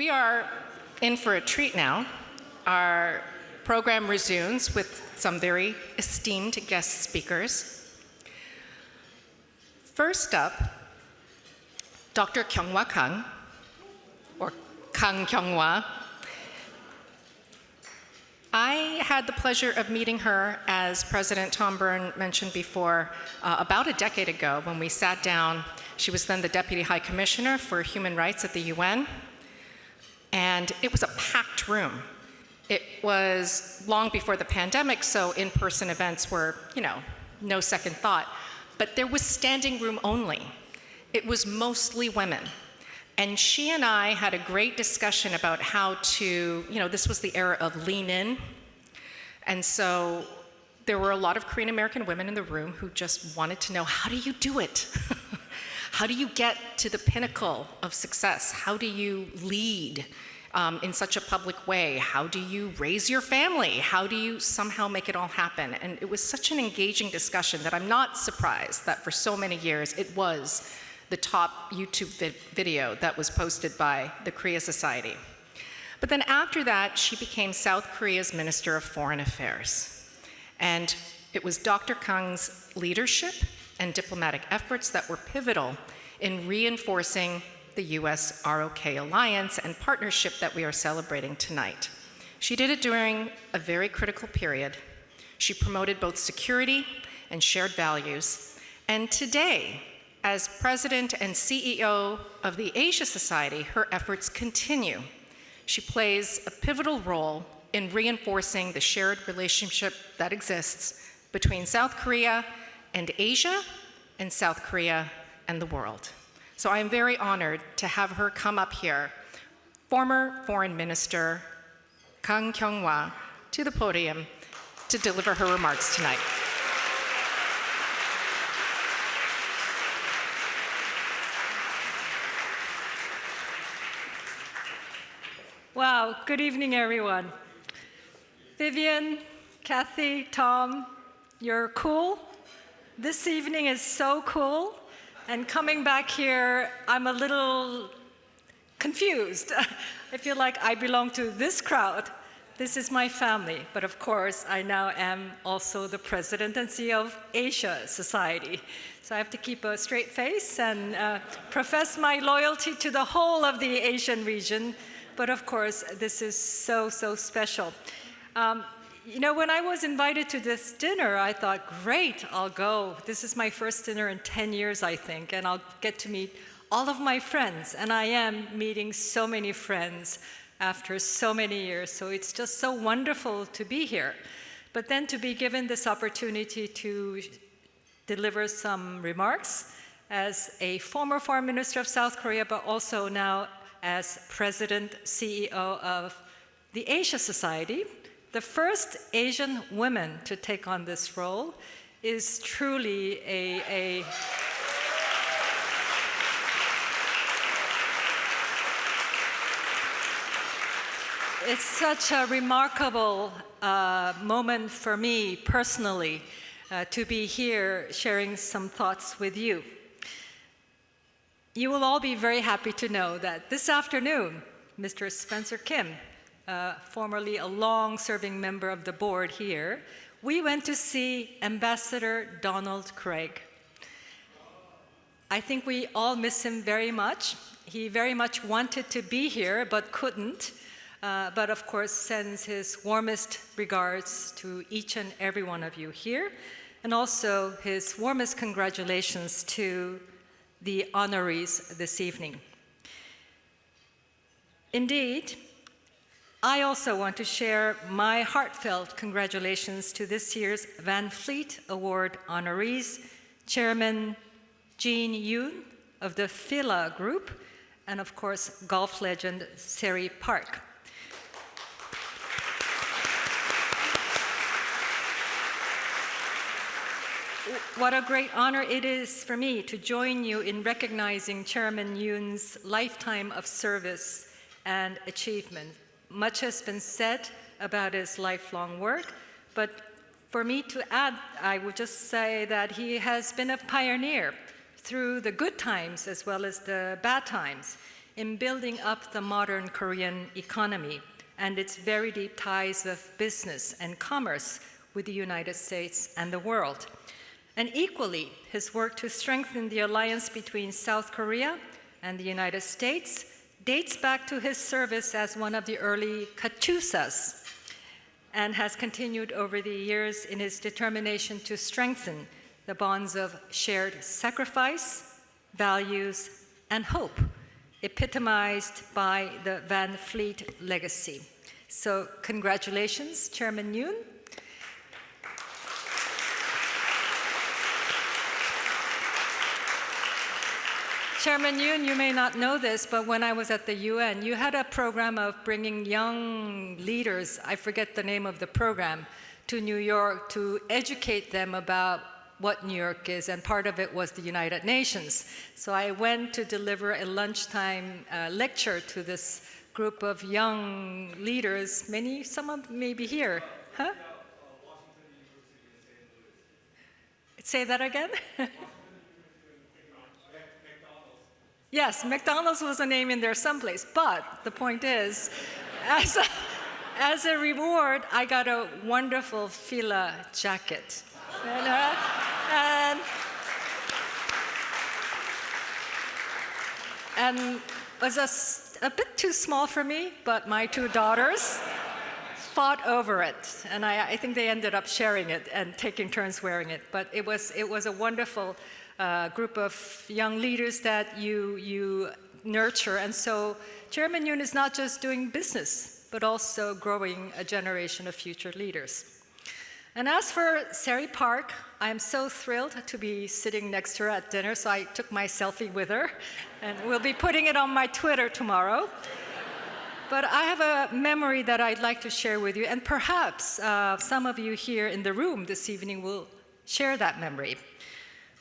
We are in for a treat now. Our program resumes with some very esteemed guest speakers. First up, Dr. Kyung-wha Kang, or Kyung-wha. I had the pleasure of meeting her, as President Tom Byrne mentioned before, about a decade ago when we sat down. She was then the Deputy High Commissioner for Human Rights at the UN, and it was a packed room. It was long before the pandemic, so in-person events were, no second thought. But there was standing room only. It was mostly women. And she and I had a great discussion about how to, this was the era of lean in. And so there were a lot of Korean American women in the room who just wanted to know, how do you do it? How do you get to the pinnacle of success? How do you lead in such a public way? How do you raise your family? How do you somehow make it all happen? And it was such an engaging discussion that I'm not surprised that for so many years it was the top YouTube video that was posted by the Korea Society. But then after that, she became South Korea's Minister of Foreign Affairs. And it was Dr. Kang's leadership and diplomatic efforts that were pivotal in reinforcing the US-ROK alliance and partnership that we are celebrating tonight. She did it during a very critical period. She promoted both security and shared values. And today, as President and CEO of the Asia Society, her efforts continue. She plays a pivotal role in reinforcing the shared relationship that exists between South Korea and Asia, and South Korea and the world. So I am very honored to have her come up here, former Foreign Minister Kyung-wha, to the podium to deliver her remarks tonight. Wow, good evening, everyone. Vivian, Kathy, Tom, you're cool. This evening is so cool. And coming back here, I'm a little confused. I feel like I belong to this crowd. This is my family. But of course, I now am also the President and CEO of Asia Society. So I have to keep a straight face and profess my loyalty to the whole of the Asian region. But of course, this is so, so special. When I was invited to this dinner, I thought, great, I'll go. This is my first dinner in 10 years, I think, and I'll get to meet all of my friends. And I am meeting so many friends after so many years, so it's just so wonderful to be here. But then to be given this opportunity to deliver some remarks as a former Foreign Minister of South Korea, but also now as President, CEO of the Asia Society, the first Asian woman to take on this role, is truly it's such a remarkable moment for me personally to be here sharing some thoughts with you. You will all be very happy to know that this afternoon, Mr. Spencer Kim, formerly a long-serving member of the board here, we went to see Ambassador Donald Craig. I think we all miss him very much. He very much wanted to be here, but couldn't. But of course, sends his warmest regards to each and every one of you here, and also his warmest congratulations to the honorees this evening. Indeed, I also want to share my heartfelt congratulations to this year's Van Fleet Award honorees, Chairman Jean Yoon of the Fila Group, and of course, golf legend Seri Park. What a great honor it is for me to join you in recognizing Chairman Yoon's lifetime of service and achievement. Much has been said about his lifelong work, but for me to add, I would just say that he has been a pioneer through the good times as well as the bad times in building up the modern Korean economy and its very deep ties of business and commerce with the United States and the world. And equally, his work to strengthen the alliance between South Korea and the United States dates back to his service as one of the early Katyusas and has continued over the years in his determination to strengthen the bonds of shared sacrifice, values, and hope, epitomized by the Van Fleet legacy. So congratulations, Chairman Yoon. Chairman Yoon, you may not know this, but when I was at the UN, you had a program of bringing young leaders, I forget the name of the program, to New York to educate them about what New York is, and part of it was the United Nations. So I went to deliver a lunchtime lecture to this group of young leaders. Some of them may be here. Huh? Say that again? Yes, McDonald's was a name in there someplace, but the point is, as a reward, I got a wonderful Fila jacket. And was a bit too small for me, but my two daughters fought over it, and I think they ended up sharing it and taking turns wearing it. But it was a wonderful group of young leaders that you nurture. And so Chairman Yoon is not just doing business, but also growing a generation of future leaders. And as for Sari Park, I'm so thrilled to be sitting next to her at dinner, so I took my selfie with her, and we'll be putting it on my Twitter tomorrow. But I have a memory that I'd like to share with you, and perhaps some of you here in the room this evening will share that memory.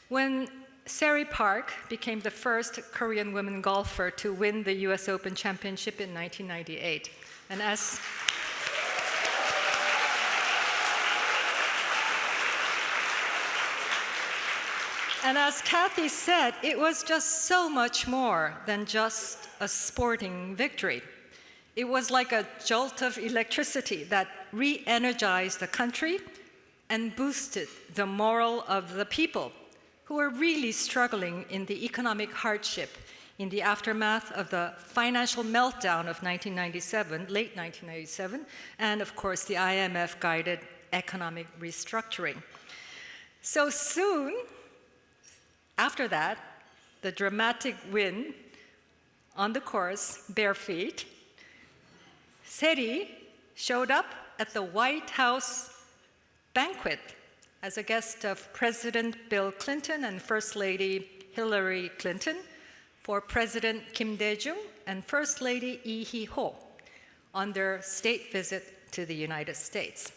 When Sari Park became the first Korean women golfer to win the US Open Championship in 1998. And as Kathy said, it was just so much more than just a sporting victory. It was like a jolt of electricity that re-energized the country and boosted the morale of the people who were really struggling in the economic hardship in the aftermath of the financial meltdown of 1997, late 1997, and of course the IMF-guided economic restructuring. So soon after that, the dramatic win on the course, bare feet, Seri showed up at the White House banquet as a guest of President Bill Clinton and First Lady Hillary Clinton for President Kim Dae-jung and First Lady Lee Hee-ho on their state visit to the United States.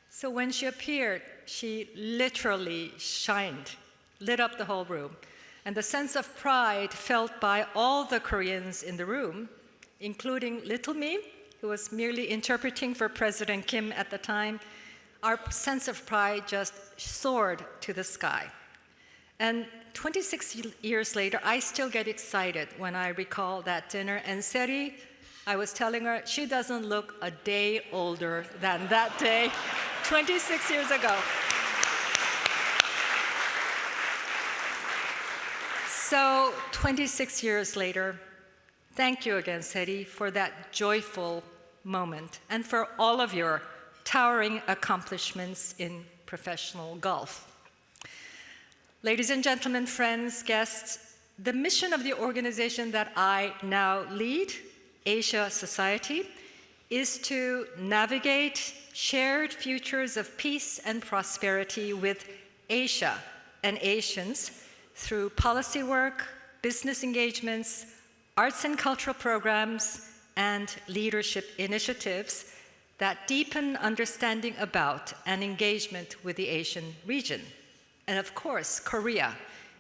So when she appeared, she literally shined, lit up the whole room. And the sense of pride felt by all the Koreans in the room, including little me, who was merely interpreting for President Kim at the time, our sense of pride just soared to the sky. And 26 years later, I still get excited when I recall that dinner. And Seri, I was telling her, she doesn't look a day older than that day 26 years ago. So 26 years later, thank you again, Seri, for that joyful moment and for all of your towering accomplishments in professional golf. Ladies and gentlemen, friends, guests, the mission of the organization that I now lead, Asia Society, is to navigate shared futures of peace and prosperity with Asia and Asians through policy work, business engagements, arts and cultural programs, and leadership initiatives that deepen understanding about and engagement with the Asian region. And of course, Korea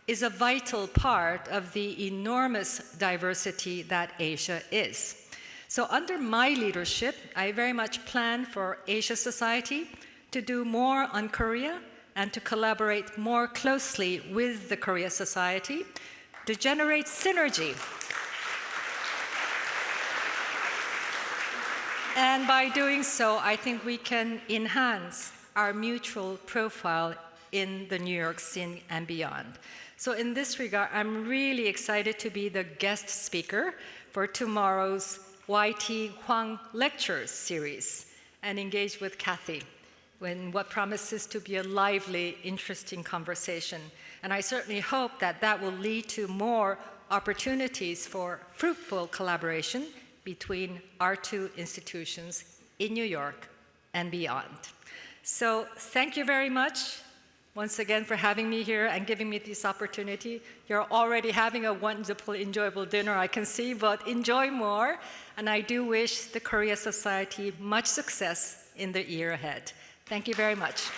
is a vital part of the enormous diversity that Asia is. So under my leadership, I very much plan for Asia Society to do more on Korea and to collaborate more closely with the Korea Society to generate synergy. And by doing so, I think we can enhance our mutual profile in the New York scene and beyond. So in this regard, I'm really excited to be the guest speaker for tomorrow's YT Huang Lectures series and engage with Kathy in what promises to be a lively, interesting conversation. And I certainly hope that that will lead to more opportunities for fruitful collaboration between our two institutions in New York and beyond. So thank you very much once again for having me here and giving me this opportunity. You're already having a wonderful, enjoyable dinner, I can see, but enjoy more. And I do wish the Korea Society much success in the year ahead. Thank you very much.